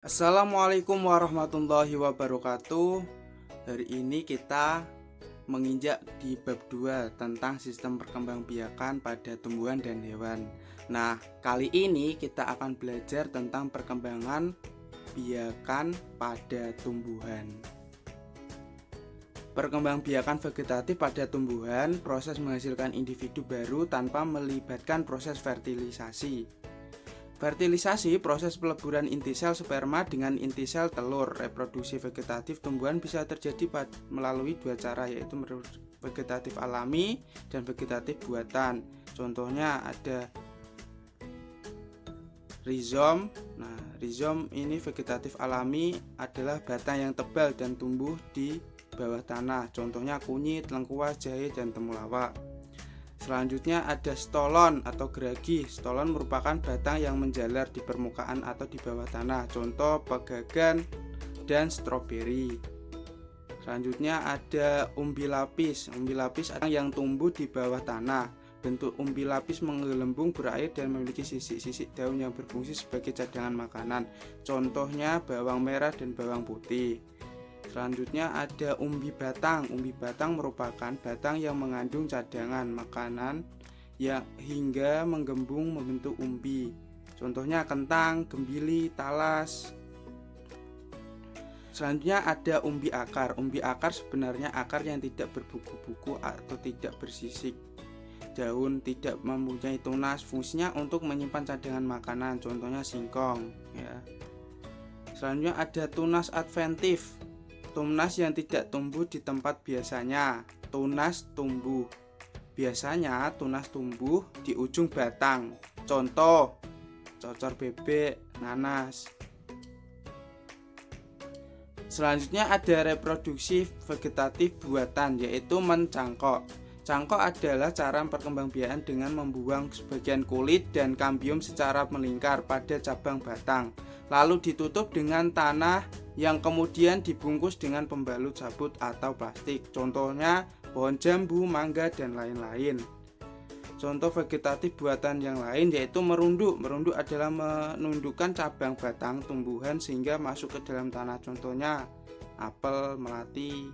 Assalamualaikum warahmatullahi wabarakatuh. Hari ini kita menginjak di bab 2 tentang sistem perkembangbiakan pada tumbuhan dan hewan. Nah, kali ini kita akan belajar tentang perkembangan biakan pada tumbuhan. Perkembangbiakan vegetatif pada tumbuhan, proses menghasilkan individu baru tanpa melibatkan proses fertilisasi. Fertilisasi, proses peleburan inti sel sperma dengan inti sel telur. Reproduksi vegetatif tumbuhan bisa terjadi melalui dua cara, yaitu vegetatif alami dan vegetatif buatan. Contohnya ada rizom. Nah, rizom ini vegetatif alami adalah batang yang tebal dan tumbuh di bawah tanah. Contohnya kunyit, lengkuas, jahe, dan temulawak. Selanjutnya ada stolon atau geragi. Stolon merupakan batang yang menjalar di permukaan atau di bawah tanah. Contoh pegagan dan stroberi. Selanjutnya ada umbi lapis. Umbi lapis yang tumbuh di bawah tanah. Bentuk umbi lapis menggelembung, berair, dan memiliki sisik-sisik daun yang berfungsi sebagai cadangan makanan. Contohnya bawang merah dan bawang putih. Selanjutnya ada umbi batang. Umbi batang merupakan batang yang mengandung cadangan makanan yang hingga menggembung membentuk umbi. Contohnya kentang, gembili, talas. Selanjutnya ada umbi akar. Umbi akar sebenarnya akar yang tidak berbuku-buku atau tidak bersisik daun, tidak mempunyai tunas. Fungsinya untuk menyimpan cadangan makanan. Contohnya singkong, ya. Selanjutnya ada tunas adventif. Tunas yang tidak tumbuh di tempat biasanya. Tunas tumbuh. Biasanya tunas tumbuh di ujung batang. Contoh, cocor bebek, nanas. Selanjutnya ada reproduksi vegetatif buatan, yaitu mencangkok. Cangkok adalah cara perkembangbiakan dengan membuang sebagian kulit dan kambium secara melingkar pada cabang batang, lalu ditutup dengan tanah yang kemudian dibungkus dengan pembalut sabut atau plastik. Contohnya pohon jambu, mangga, dan lain-lain. Contoh vegetatif buatan yang lain yaitu merunduk. Merunduk adalah menundukkan cabang batang tumbuhan sehingga masuk ke dalam tanah. Contohnya apel, melati.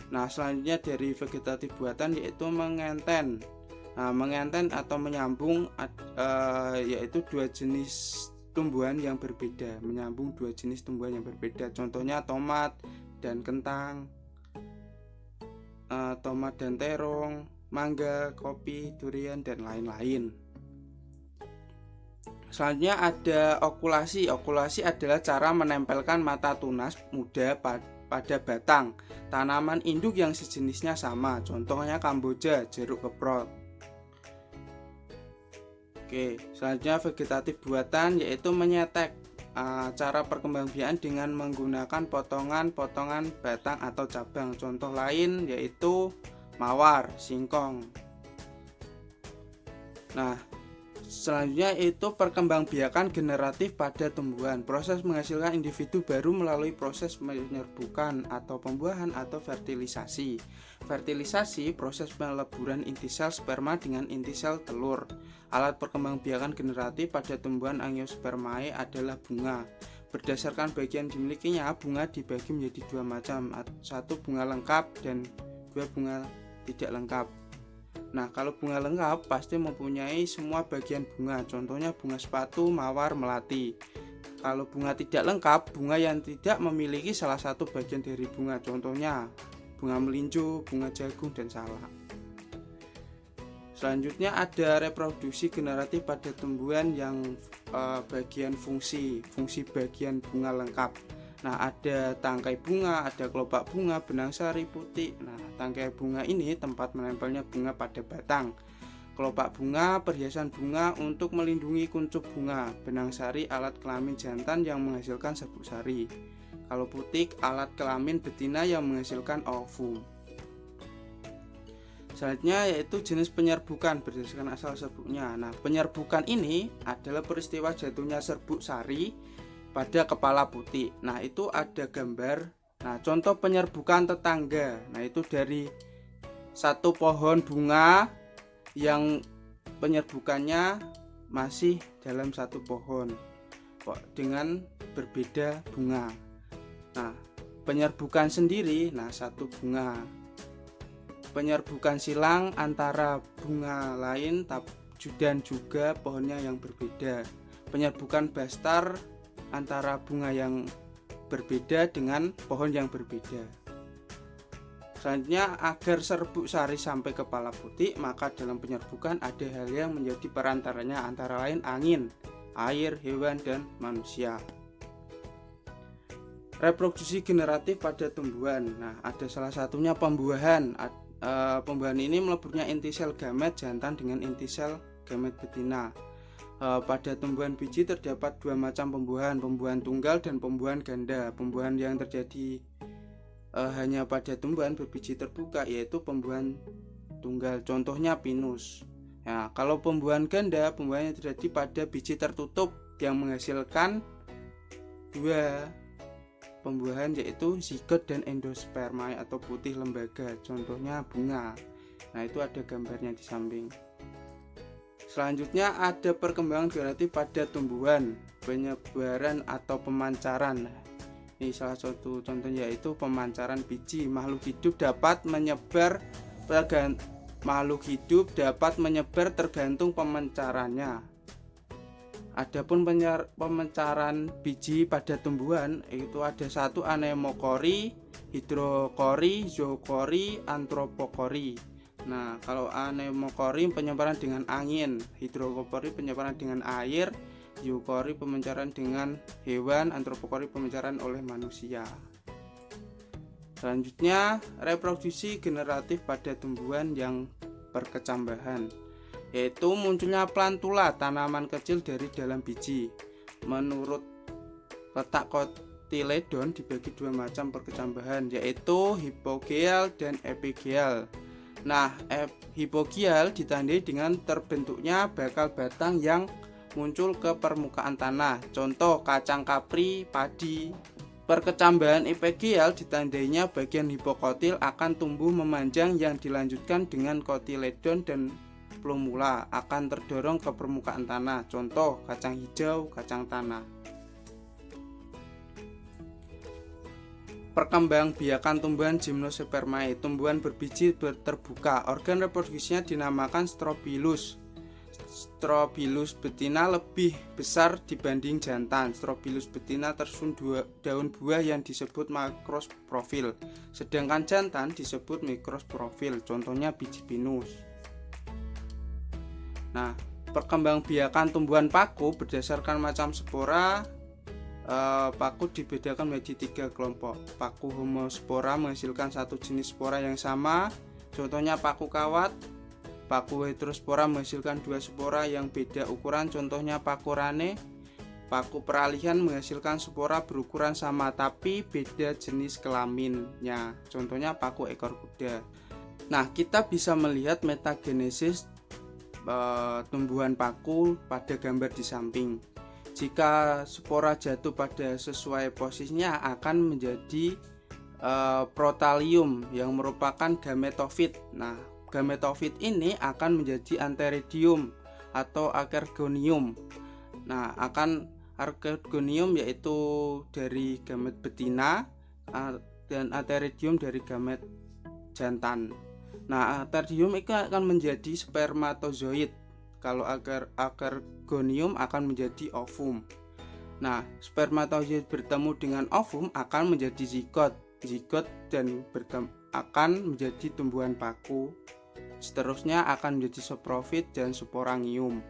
Nah, selanjutnya dari vegetatif buatan yaitu mengenten. Nah, mengenten atau menyambung yaitu dua jenis tumbuhan yang berbeda, menyambung dua jenis tumbuhan yang berbeda. Contohnya tomat dan kentang, tomat dan terong, mangga, kopi, durian, dan lain-lain. Selanjutnya ada okulasi. Okulasi adalah cara menempelkan mata tunas muda pada batang tanaman induk yang sejenisnya sama. Contohnya kamboja, jeruk keprot. Oke, selanjutnya vegetatif buatan yaitu menyetek. Cara perkembangbiakan dengan menggunakan potongan-potongan batang atau cabang. Contoh lain yaitu mawar, singkong. Nah, selanjutnya itu perkembangbiakan generatif pada tumbuhan. Proses menghasilkan individu baru melalui proses penyerbukan atau pembuahan atau fertilisasi. Fertilisasi, proses peleburan inti sel sperma dengan inti sel telur. Alat perkembangbiakan generatif pada tumbuhan Angiospermae adalah bunga. Berdasarkan bagian dimilikinya, bunga dibagi menjadi dua macam. Satu bunga lengkap dan dua bunga tidak lengkap. Nah, kalau bunga lengkap pasti mempunyai semua bagian bunga. Contohnya bunga sepatu, mawar, melati. Kalau bunga tidak lengkap, bunga yang tidak memiliki salah satu bagian dari bunga. Contohnya bunga melinjo, bunga jagung, dan salak. Selanjutnya ada reproduksi generatif pada tumbuhan yang bagian fungsi bagian bunga lengkap. Nah, ada tangkai bunga, ada kelopak bunga, benang sari putih. Nah, tangkai bunga ini tempat menempelnya bunga pada batang. Kelopak bunga, perhiasan bunga untuk melindungi kuncup bunga. Benang sari, alat kelamin jantan yang menghasilkan sabuk sari. Kalau putik, alat kelamin betina yang menghasilkan ovum. Selanjutnya yaitu jenis penyerbukan berdasarkan asal serbuknya. Nah, penyerbukan ini adalah peristiwa jatuhnya serbuk sari pada kepala putih. Nah, itu ada gambar. Nah, contoh penyerbukan tetangga. Nah, itu dari satu pohon bunga yang penyerbukannya masih dalam satu pohon dengan berbeda bunga. Nah, penyerbukan sendiri, satu bunga. Penyerbukan silang antara bunga lain dan juga pohonnya yang berbeda. Penyerbukan bastar antara bunga yang berbeda dengan pohon yang berbeda. Selanjutnya, agar serbuk sari sampai kepala putih, maka dalam penyerbukan ada hal yang menjadi perantaranya, antara lain angin, air, hewan, dan manusia. Reproduksi generatif pada tumbuhan. Nah, ada salah satunya pembuahan. Pembuahan ini meleburnya inti sel gamet jantan dengan inti sel gamet betina. Pada tumbuhan biji terdapat dua macam pembuahan tunggal dan pembuahan ganda. Pembuahan yang terjadi hanya pada tumbuhan berbiji terbuka, yaitu pembuahan tunggal. Contohnya pinus. Nah, kalau pembuahan ganda, pembuahannya terjadi pada biji tertutup yang menghasilkan dua pembuahan, yaitu zigot dan endosperma atau putih lembaga. Contohnya bunga. Nah, itu ada gambarnya di samping. Selanjutnya ada perkembangan generatif pada tumbuhan, penyebaran atau pemancaran. Ini salah satu contohnya, yaitu pemancaran biji. Makhluk hidup dapat menyebar tergantung pemancarannya. Adapun pemancaran biji pada tumbuhan itu ada satu, anemokori, hidrokori, zookori, antropokori. Nah, kalau anemokori penyebaran dengan angin, hidrokori penyebaran dengan air, zookori pemancaran dengan hewan, antropokori pemancaran oleh manusia. Selanjutnya, reproduksi generatif pada tumbuhan yang berkecambahan, yaitu munculnya plantula, tanaman kecil dari dalam biji. Menurut letak kotiledon dibagi dua macam perkecambahan, yaitu hipogeal dan epigeal. Nah, hipogeal ditandai dengan terbentuknya bakal batang yang muncul ke permukaan tanah. Contoh kacang kapri, padi. Perkecambahan epigeal ditandainya bagian hipokotil akan tumbuh memanjang yang dilanjutkan dengan kotiledon dan plumula akan terdorong ke permukaan tanah. Contoh kacang hijau, kacang tanah. Perkembangbiakan tumbuhan Gymnospermae, tumbuhan berbiji terbuka. Organ reproduksinya dinamakan strobilus. Strobilus betina lebih besar dibanding jantan. Strobilus betina tersusun daun buah yang disebut makrosporofil, sedangkan jantan disebut mikrosporofil. Contohnya biji pinus. Nah, perkembangbiakan tumbuhan paku berdasarkan macam spora. Paku dibedakan menjadi 3 kelompok. Paku homospora menghasilkan satu jenis spora yang sama. Contohnya paku kawat. Paku heterospora menghasilkan 2 spora yang beda ukuran. Contohnya paku rane. Paku peralihan menghasilkan spora berukuran sama tapi beda jenis kelaminnya. Contohnya paku ekor kuda. Nah, kita bisa melihat metagenesis tumbuhan paku pada gambar di samping. Jika spora jatuh pada sesuai posisinya akan menjadi protalium yang merupakan gametofit. Nah, gametofit ini akan menjadi antheridium atau akergonium. Nah, akergonium yaitu dari gamet betina dan antheridium dari gamet jantan. Nah, antheridium itu akan menjadi spermatozoid. Kalau akergonium akan menjadi ovum. Nah, spermatozoid bertemu dengan ovum akan menjadi zigot. Zigot dan akan menjadi tumbuhan paku. Seterusnya akan menjadi saprofit dan sporangium.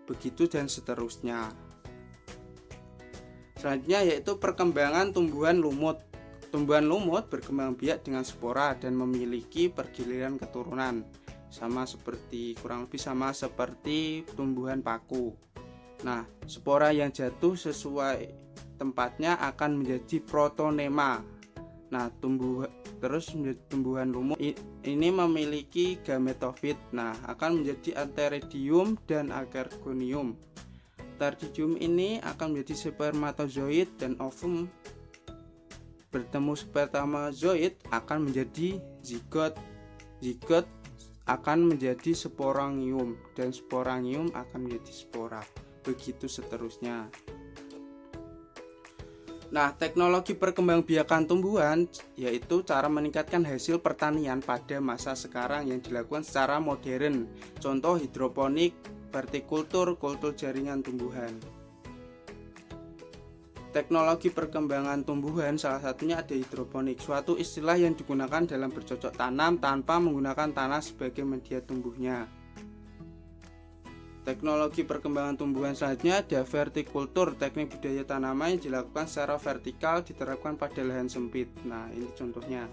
Begitu dan seterusnya. Selanjutnya yaitu perkembangan tumbuhan lumut. Tumbuhan lumut berkembang biak dengan spora dan memiliki pergiliran keturunan. Kurang lebih sama seperti tumbuhan paku. Nah, spora yang jatuh sesuai tempatnya akan menjadi protonema. Nah, tumbuhan lumut ini memiliki gametofit. Nah, akan menjadi antheridium dan akergonium. Antheridium ini akan menjadi spermatozoid dan ovum bertemu spermatozoid akan menjadi zigot. Zigot akan menjadi sporangium dan sporangium akan menjadi spora. Begitu seterusnya. Nah, teknologi perkembangbiakan tumbuhan yaitu cara meningkatkan hasil pertanian pada masa sekarang yang dilakukan secara modern. Contoh hidroponik, vertikultur, kultur jaringan tumbuhan. Teknologi perkembangan tumbuhan salah satunya ada hidroponik, suatu istilah yang digunakan dalam bercocok tanam tanpa menggunakan tanah sebagai media tumbuhnya. Teknologi perkembangan tumbuhan selanjutnya ada vertikultur, teknik budidaya tanaman yang dilakukan secara vertikal diterapkan pada lahan sempit. Nah, ini contohnya.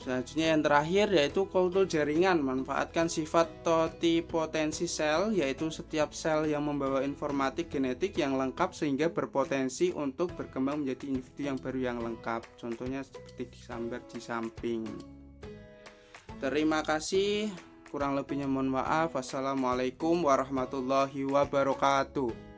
Selanjutnya yang terakhir yaitu kultur jaringan, manfaatkan sifat totipotensi sel, yaitu setiap sel yang membawa informatik genetik yang lengkap sehingga berpotensi untuk berkembang menjadi individu yang baru yang lengkap. Contohnya seperti digambar di samping. Terima kasih. Kurang lebihnya mohon maaf. Wassalamualaikum warahmatullahi wabarakatuh.